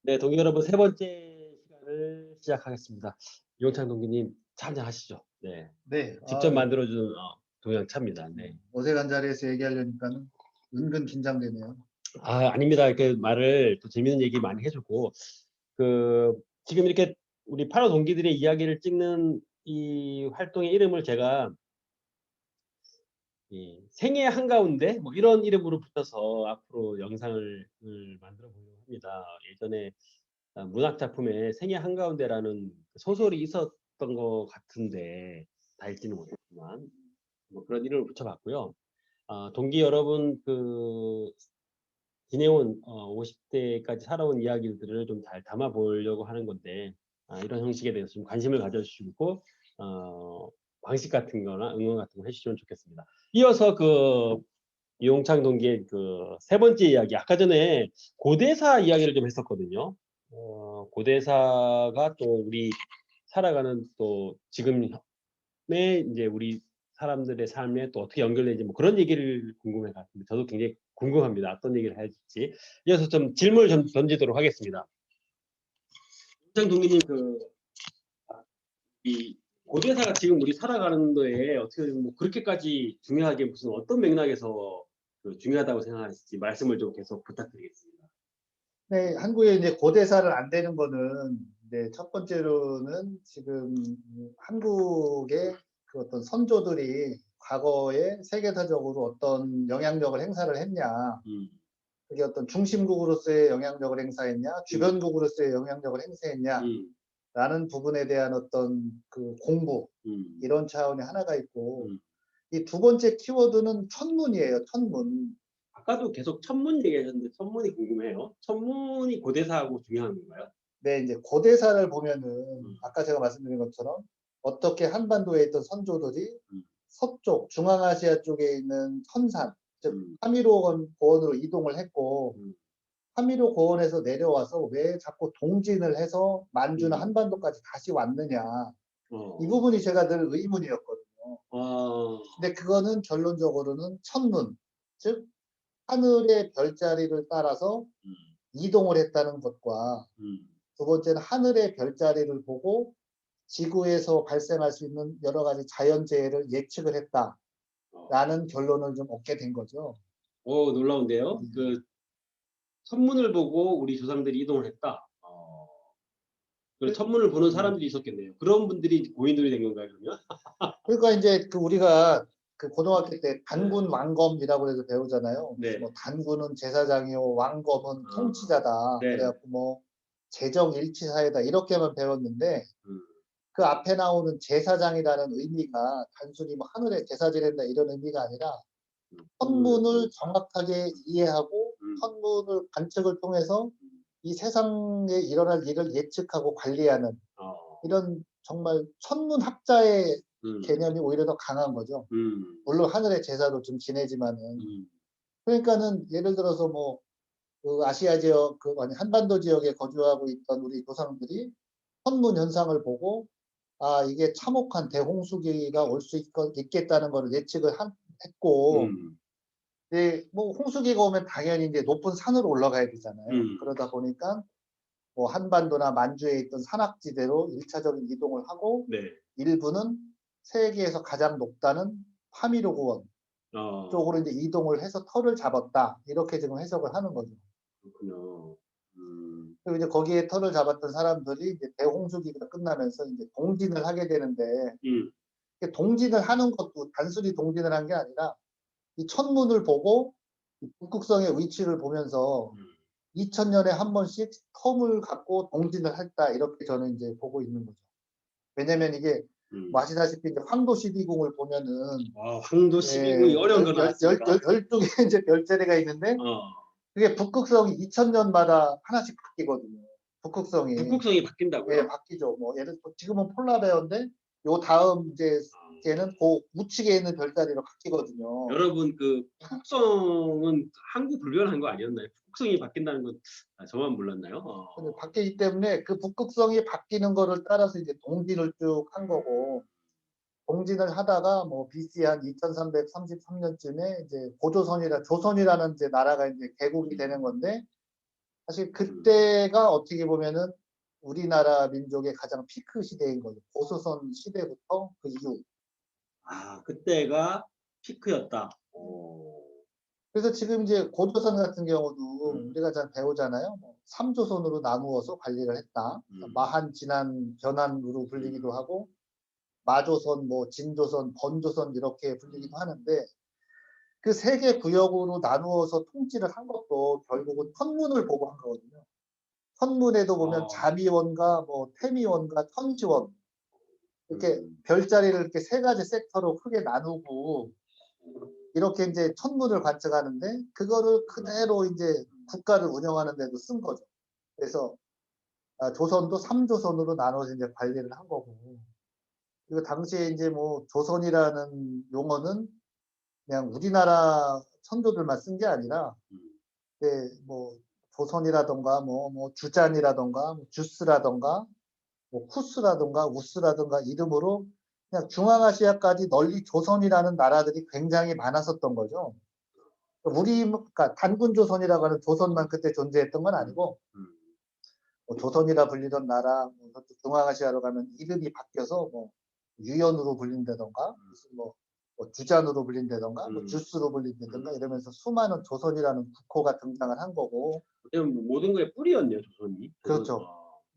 네, 동기 여러분 세 번째 시간을 시작하겠습니다. 이용창 동기님 차 한잔 하시죠. 네, 네. 직접 만들어준 동양차입니다. 네. 어색한 자리에서 얘기하려니까는 은근 긴장되네요. 아닙니다. 이렇게 말을 또 재밌는 얘기 많이 해주고 지금 이렇게 우리 8호 동기들의 이야기를 찍는 이 활동의 이름을 제가 이 생애 한가운데 뭐 이런 이름으로 붙여서 앞으로 영상을 만들어 보려고 합니다. 예전에 문학 작품에 생애 한가운데라는 소설이 있었던 것 같은데 다 읽지는 못했지만 뭐 그런 이름을 붙여봤고요. 동기 여러분 지내온 50대까지 살아온 이야기들을 좀 잘 담아 보려고 하는 건데 이런 형식에 대해서 좀 관심을 가져주시고 방식 같은 거나 응원 같은 거 해주시면 좋겠습니다. 이어서 이용창 동기의 세 번째 이야기, 아까 전에 고대사 이야기를 좀 했었거든요. 고대사가 또 우리 살아가는 또 지금의 이제 우리 사람들의 삶에 또 어떻게 연결되는지 뭐 그런 얘기를 궁금해 같은데 저도 굉장히 궁금합니다. 어떤 얘기를 해줄지. 이어서 좀 질문을 좀 던지도록 하겠습니다. 이용창 동기님 이 고대사가 지금 우리 살아가는 거에 어떻게 뭐 그렇게까지 중요하게 무슨 어떤 맥락에서 중요하다고 생각하실지 말씀을 좀 계속 부탁드리겠습니다. 네, 한국에 이제 고대사를 안 되는 거는 이제 첫 번째로는 지금 한국의 그 어떤 선조들이 과거에 세계사적으로 어떤 영향력을 행사를 했냐, 그게 어떤 중심국으로서의 영향력을 행사했냐, 주변국으로서의 영향력을 행사했냐, 라는 부분에 대한 어떤 그 공부, 이런 차원이 하나가 있고, 이 두 번째 키워드는 천문이에요, 천문. 아까도 계속 천문 얘기하셨는데 천문이 궁금해요. 천문이 고대사하고 중요한 건가요? 네, 이제 고대사를 보면은 아까 제가 말씀드린 것처럼 어떻게 한반도에 있던 선조들이 서쪽, 중앙아시아 쪽에 있는 선산, 즉 파미로 고원으로 이동을 했고, 파미로 고원에서 내려와서 왜 자꾸 동진을 해서 만주나 한반도까지 다시 왔느냐. 이 부분이 제가 늘 의문이었거든요. 근데 그거는 결론적으로는 천문, 즉 하늘의 별자리를 따라서 이동을 했다는 것과 두 번째는 하늘의 별자리를 보고 지구에서 발생할 수 있는 여러 가지 자연재해를 예측을 했다라는 결론을 좀 얻게 된 거죠. 놀라운데요. 천문을 보고 우리 조상들이 이동을 했다. 천문을 보는 사람들이 있었겠네요. 그런 분들이 고인돌이 된 건가요, 그러면? 그러니까 이제 우리가 고등학교 때 단군 왕검이라고 해서 배우잖아요. 네. 뭐 단군은 제사장이요, 왕검은 통치자다. 네. 그래갖고 뭐 재정일치사회다 이렇게만 배웠는데 그 앞에 나오는 제사장이라는 의미가 단순히 뭐 하늘에 제사 지낸다 이런 의미가 아니라 천문을 정확하게 이해하고 천문을 관측을 통해서 이 세상에 일어날 일을 예측하고 관리하는 이런 정말 천문학자의 개념이 오히려 더 강한 거죠. 물론 하늘의 제사도 좀 지내지만은. 그러니까는 예를 들어서 뭐 아시아 지역, 아니 한반도 지역에 거주하고 있던 우리 조상들이 천문 현상을 보고 이게 참혹한 대홍수기가 올 수 있겠다는 걸 예측을 했고, 뭐 홍수기가 오면 당연히 이제 높은 산으로 올라가야 되잖아요. 그러다 보니까 뭐 한반도나 만주에 있던 산악지대로 1차적인 이동을 하고, 네. 일부는 세계에서 가장 높다는 파미르 고원 쪽으로 이제 이동을 해서 터를 잡았다. 이렇게 지금 해석을 하는 거죠. 그렇군요. 그리고 이제 거기에 터를 잡았던 사람들이 이제 대홍수기가 끝나면서 이제 동진을 하게 되는데, 동진을 하는 것도 단순히 동진을 한 게 아니라 이 천문을 보고 북극성의 위치를 보면서 2000년에 한 번씩 텀을 갖고 동진을 했다 이렇게 저는 이제 보고 있는 거죠. 왜냐면 이게 뭐 아시다시피 이제 황도 12궁을 보면은 황도 12궁이 어려운 거 나왔습니까? 12개의 이제 별자리가 있는데 그게 북극성이 2000년마다 하나씩 바뀌거든요. 북극성이 바뀐다고요? 예, 바뀌죠. 뭐 예를 들어 지금은 폴라베어인데 요 다음 이제 걔는 그 우측에 있는 별자리로 바뀌거든요. 여러분 북극성은 한국 불변한 거 아니었나요? 북극성이 바뀐다는 건 저만 몰랐나요? 근데 바뀌기 때문에 그 북극성이 바뀌는 거를 따라서 이제 동진을 쭉 한 거고, 동진을 하다가 뭐 BC 한 2333년쯤에 이제 조선이라는 이제 나라가 이제 개국이 되는 건데, 사실 그때가 어떻게 보면은 우리나라 민족의 가장 피크 시대인 거죠. 고조선 시대부터 그 이후. 아, 그때가 피크였다. 그래서 지금 이제 고조선 같은 경우도 음. 우리가 잘 배우잖아요. 뭐 3조선으로 나누어서 관리를 했다. 마한, 진한, 변한으로 불리기도 하고 마조선, 뭐 진조선, 번조선 이렇게 불리기도 하는데 그 세 개 구역으로 나누어서 통치를 한 것도 결국은 천문을 보고 한 거거든요. 천문에도 보면 아. 자미원과 뭐 태미원과 천지원 이렇게 음. 별자리를 이렇게 세 가지 섹터로 크게 나누고 이렇게 이제 천문을 관측하는데 그거를 그대로 이제 국가를 운영하는 데도 쓴 거죠. 그래서 조선도 3조선으로 나눠서 이제 관리를 한 거고. 그리고 당시에 이제 뭐 조선이라는 용어는 그냥 우리나라 선조들만 쓴 게 아니라 뭐 조선이라던가 뭐 주잔이라던가 뭐 주스라던가 뭐 쿠스라든가 우스라든가 이름으로 그냥 중앙아시아까지 널리 조선이라는 나라들이 굉장히 많았었던 거죠. 그러니까 단군 조선이라고 하는 조선만 그때 존재했던 건 아니고 뭐 조선이라 불리던 나라 뭐 중앙아시아로 가면 이름이 바뀌어서 뭐 유연으로 불린다던가 무슨 뭐 주잔으로 불린다던가 뭐 주스로 불린다던가 이러면서 수많은 조선이라는 국호가 등장을 한 거고. 모든 거의 뿌리였네요, 조선이. 그렇죠.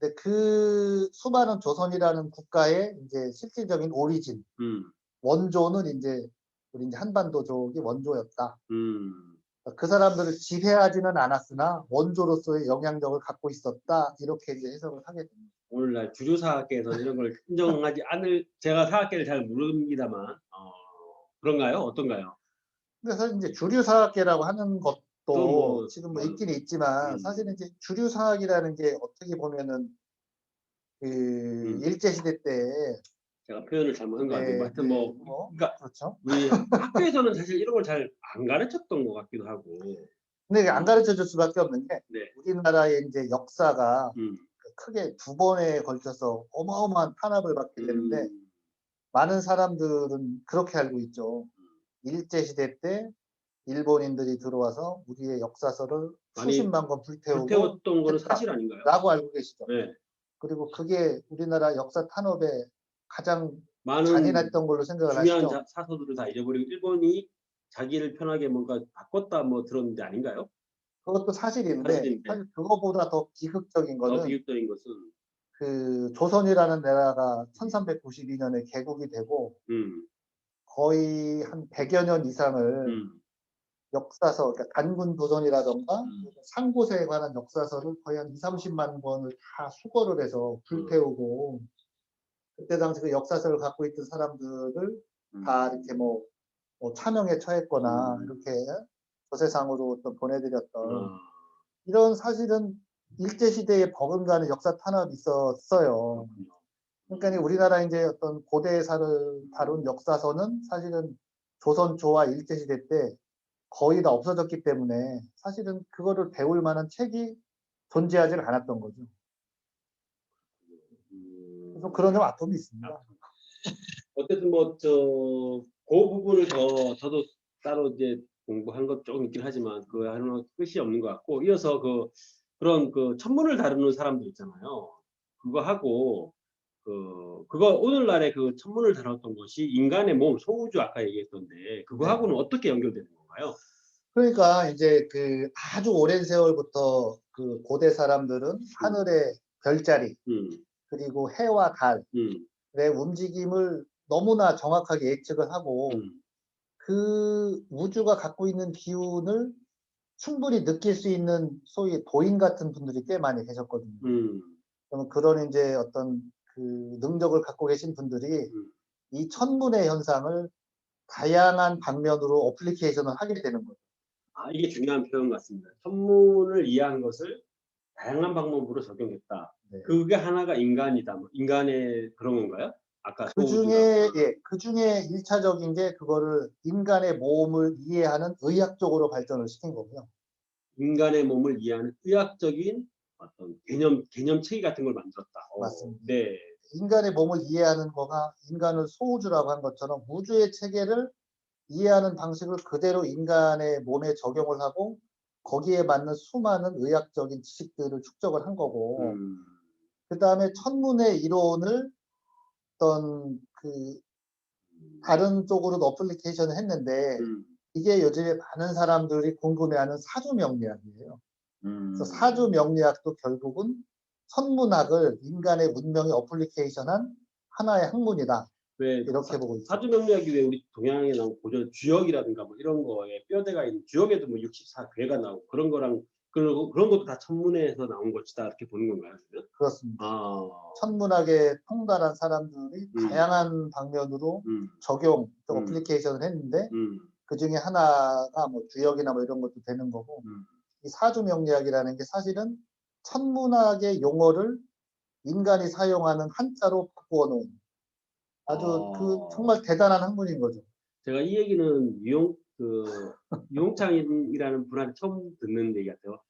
근데 그 수많은 조선이라는 국가의 이제 실질적인 오리진, 원조는 이제 우리 이제 한반도족이 원조였다. 그 사람들을 지배하지는 않았으나 원조로서의 영향력을 갖고 있었다. 이렇게 이제 해석을 하게 됩니다. 오늘날 주류 사학계에서는 이런 걸 인정하지 않을, 제가 사학계를 잘 모릅니다만, 그런가요? 어떤가요? 근데 사실 이제 주류사학계라고 하는 또 것도 뭐, 지금 뭐 있긴 있지만 사실은 이제 주류사학이라는 게 어떻게 보면은 그 일제시대 때 제가 표현을 잘못한 것 같아요. 하여튼 뭐, 그러니까 그렇죠. 우리 학교에서는 사실 이런 걸 잘 안 가르쳤던 것 같기도 하고. 근데 안 가르쳐 줄 수밖에 없는 게 네. 우리나라의 이제 역사가 크게 두 번에 걸쳐서 어마어마한 탄압을 받게 되는데 많은 사람들은 그렇게 알고 있죠. 일제시대 때 일본인들이 들어와서 우리의 역사서를 많이 수십만 권 불태우고 불태웠던 거는 사실 아닌가요? 라고 알고 계시죠. 네. 그리고 그게 우리나라 역사 탄압의 가장 많은 잔인했던 걸로 생각을 중요한 하시죠. 사서들을 다 잃어버리고 일본이 자기를 편하게 뭔가 바꿨다 뭐 들었는데 아닌가요? 그것도 사실인데 사실인데 사실 그거보다 더 비극적인 더 거는 비극적인 것은 그 조선이라는 나라가 1392년에 개국이 되고 거의 한 100여 년 이상을 역사서, 그러니까 단군 도전이라던가 상고세에 관한 역사서를 거의 한 2, 30만 권을 다 수거를 해서 불태우고 그때 당시 그 역사서를 갖고 있던 사람들을 다 이렇게 뭐 차명에 처했거나 이렇게 조세상으로 또 보내드렸던 이런 사실은 일제시대에 버금가는 역사 탄압이 있었어요. 그러니까 우리나라 이제 어떤 고대사를 다룬 역사서는 사실은 조선 초와 일제시대 때 거의 다 없어졌기 때문에 사실은 그거를 배울 만한 책이 존재하지 않았던 거죠. 그래서 그런 좀 아픔이 있습니다. 어쨌든 뭐 그 부분을 저도 따로 이제 공부한 것 조금 있긴 하지만 그 하는 끝이 없는 것 같고 이어서 그런 천문을 다루는 사람들 있잖아요. 그거 하고 그거 오늘날의 그 천문을 다뤘던 것이 인간의 몸, 소우주 아까 얘기했던데 그거하고는 어떻게 연결되는 건가요? 그러니까 이제 그 아주 오랜 세월부터 그 고대 사람들은 하늘의 별자리 그리고 해와 달의 움직임을 너무나 정확하게 예측을 하고 그 우주가 갖고 있는 기운을 충분히 느낄 수 있는 소위 도인 같은 분들이 꽤 많이 계셨거든요. 그러면 그런 이제 어떤 그 능력을 갖고 계신 분들이 이 천문의 현상을 다양한 방면으로 어플리케이션을 하게 되는 거죠. 아, 이게 중요한 표현 같습니다. 천문을 이해한 것을 다양한 방법으로 적용했다. 네. 그게 하나가 인간이다. 뭐 인간의 그런 건가요? 아까 그 중에 1차적인 게 그거를 인간의 몸을 이해하는 의학적으로 발전을 시킨 거고요. 인간의 몸을 이해하는 의학적인 어떤 개념 체계 같은 걸 만들었다. 맞습니다. 네. 인간의 몸을 이해하는 거가 인간을 소우주라고 한 것처럼 우주의 체계를 이해하는 방식을 그대로 인간의 몸에 적용을 하고 거기에 맞는 수많은 의학적인 지식들을 축적을 한 거고, 그다음에 천문의 이론을 어떤 그 다른 쪽으로도 어플리케이션을 했는데, 이게 요즘에 많은 사람들이 궁금해하는 사주 명리학이에요. 그래서 사주 명리학도 결국은 천문학을 인간의 문명에 어플리케이션한 하나의 학문이다. 왜 이렇게 보고 있죠. 사주 명리학이 왜 우리 동양에 나온 고전 주역이라든가 뭐 이런 거에 뼈대가 있는 주역에도 뭐 64괴가 나오고 그런 거랑 그런 것도 다 천문에서 나온 것이다 이렇게 보는 건가요? 그러면? 그렇습니다. 아, 천문학에 통달한 사람들이 다양한 방면으로 적용, 어플리케이션을 했는데 그 중에 하나가 뭐 주역이나 뭐 이런 것도 되는 거고, 이 사주 명리학이라는 게 사실은 천문학의 용어를 인간이 사용하는 한자로 바꾸어 놓은 아주 그 정말 대단한 학문인 거죠. 제가 이 얘기는 유용창이라는 분한테 처음 듣는 얘기 같아요.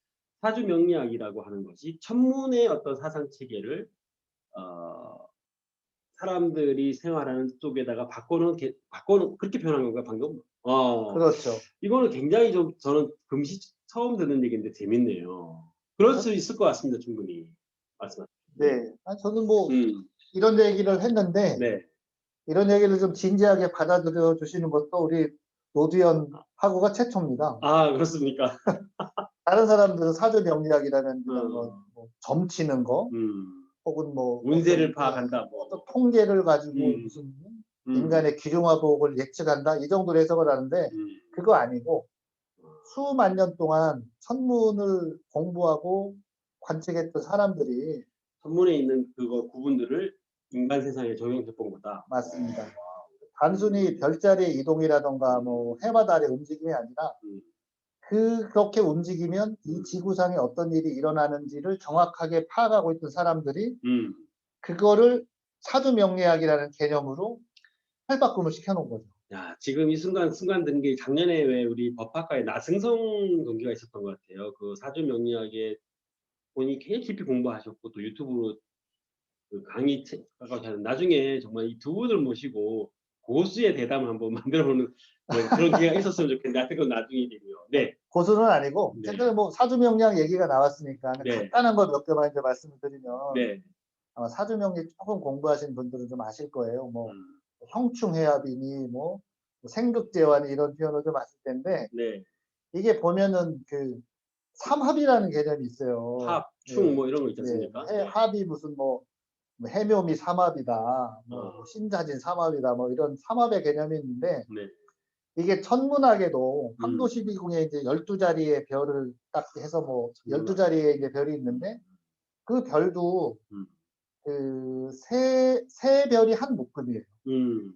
사주 명리학이라고 하는 것이 천문의 어떤 사상 체계를 사람들이 생활하는 쪽에다가 바꿔놓은 그렇게 표현한 건가요, 방금? 그렇죠. 이거는 굉장히 좀 저는 금시 처음 듣는 얘기인데 재밌네요. 그럴 수 있을 것 같습니다, 충분히. 말씀하세요. 네. 저는 뭐 이런 얘기를 했는데, 네. 이런 얘기를 좀 진지하게 받아들여 주시는 것도 우리 노두현 하고가 최초입니다. 아, 그렇습니까? 다른 사람들은 사주 명리학이라면 그냥 뭐 점치는 거, 혹은 뭐 운세를 파악한다. 어떤 통계를 가지고 무슨 인간의 기중화복을 예측한다 이 정도로 해석을 하는데, 그거 아니고 수만 년 동안 천문을 공부하고 관측했던 사람들이 천문에 있는 그거 구분들을 인간 세상에 적용해 본 거다. 맞습니다. 단순히 별자리의 이동이라던가 뭐 해와 달의 움직임이 아니라 그렇게 움직이면 이 지구상에 어떤 일이 일어나는지를 정확하게 파악하고 있던 사람들이 그거를 사주 명리학이라는 개념으로 탈바꿈을 시켜놓은 거죠. 야, 지금 이 순간 든 게 작년에 왜 우리 법학과에 나승성 동기가 있었던 것 같아요. 그 사주 명리학에 본인이 굉장히 깊이 공부하셨고 또 유튜브로 그 강의 하는 나중에 정말 이 두 분을 모시고 고수의 대담을 한번 만들어보는 그런 기회가 있었으면 좋겠는데 하여튼 그건 나중에 얘기고요. 네. 고수는 아니고 네. 최근에 뭐 사주 명리학 얘기가 나왔으니까 네. 간단한 거 몇 개만 이제 말씀을 드리면, 네. 아마 사주 명리 조금 공부하신 분들은 좀 아실 거예요. 뭐 형충해합이니 뭐 생극제환이 이런 표현을 좀 아실 텐데, 네. 이게 보면은 그 삼합이라는 개념이 있어요. 합, 충 뭐 이런 거 있지 네. 않습니까? 네. 합이 무슨 뭐 해묘미 삼합이다, 뭐 신자진 삼합이다, 뭐 이런 삼합의 개념이 있는데, 네. 이게 천문학에도 황도 12궁에 이제 12자리의 별을 딱 해서 뭐 12자리의 이제 별이 있는데, 그 별도 그 세 별이 한 묶음이에요.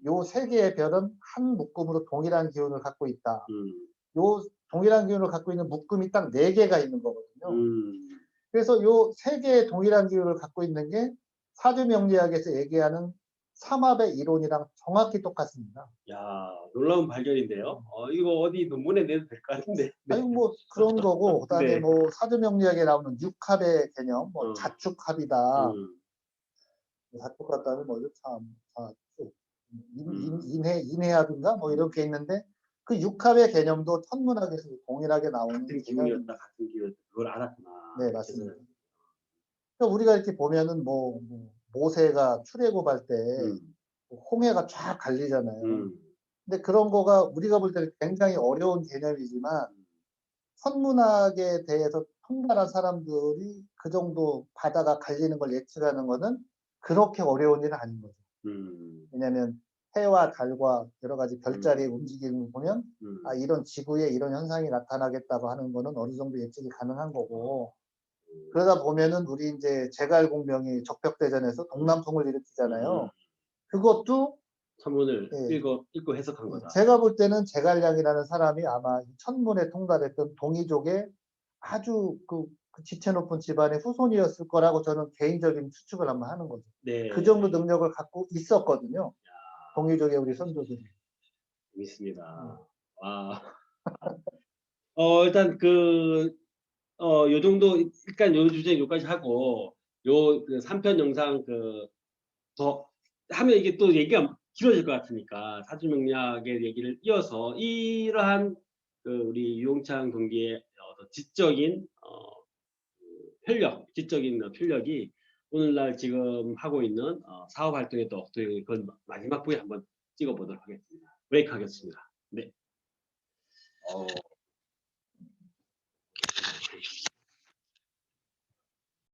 요 세 개의 별은 한 묶음으로 동일한 기운을 갖고 있다. 요 동일한 기운을 갖고 있는 묶음이 딱 4개가 있는 거거든요. 그래서 요 3개의 동일한 기운을 갖고 있는 게 사주 명리학에서 얘기하는 삼합의 이론이랑 정확히 똑같습니다. 야, 놀라운 발견인데요. 이거 어디 논문에 내도 될 것 같은데. 네. 아니 뭐 그런 거고, 그다음에 네. 뭐 사주 명리학에 나오는 육합의 개념, 뭐 자축합이다. 자축합다는 뭐죠? 자축, 인해합인가? 뭐 이렇게 있는데, 그 육합의 개념도 천문학에서 동일하게 나오는 같은 개념입니다. 기운이었다, 같은 기운이었다. 그걸 알았구나. 네, 맞습니다. 그러니까 우리가 이렇게 보면은 뭐 모세가 출애굽할 때 홍해가 쫙 갈리잖아요. 근데 그런 거가 우리가 볼 때는 굉장히 어려운 개념이지만, 천문학에 대해서 통달한 사람들이 그 정도 바다가 갈리는 걸 예측하는 거는 그렇게 어려운 일은 아닌 거죠. 왜냐하면 해와 달과 여러 가지 별자리의 움직임을 보면 이런 지구에 이런 현상이 나타나겠다고 하는 거는 어느 정도 예측이 가능한 거고, 그러다 보면은 우리 이제 제갈공명이 적벽대전에서 동남풍을 일으키잖아요. 그것도 천문을 예, 읽고 해석한 거다. 제가 볼 때는 제갈량이라는 사람이 아마 천문에 통달했던 동이족의 아주 그 지체 높은 집안의 후손이었을 거라고 저는 개인적인 추측을 한번 하는 거죠. 네. 그 정도 능력을 갖고 있었거든요. 동이족의 우리 선조들이. 재밌습니다. 와. 일단 요 정도 일단 요 주제 요까지 하고 그 3편 영상 더 하면 이게 또 얘기가 길어질 것 같으니까 사주 명리학의 얘기를 이어서 이러한 우리 유용창 동기의 어떤 지적인 지적인 필력이 오늘날 지금 하고 있는 사업 활동에 또 어떻게 그건 마지막 부에 한번 찍어보도록 하겠습니다. 브레이크 하겠습니다. 네.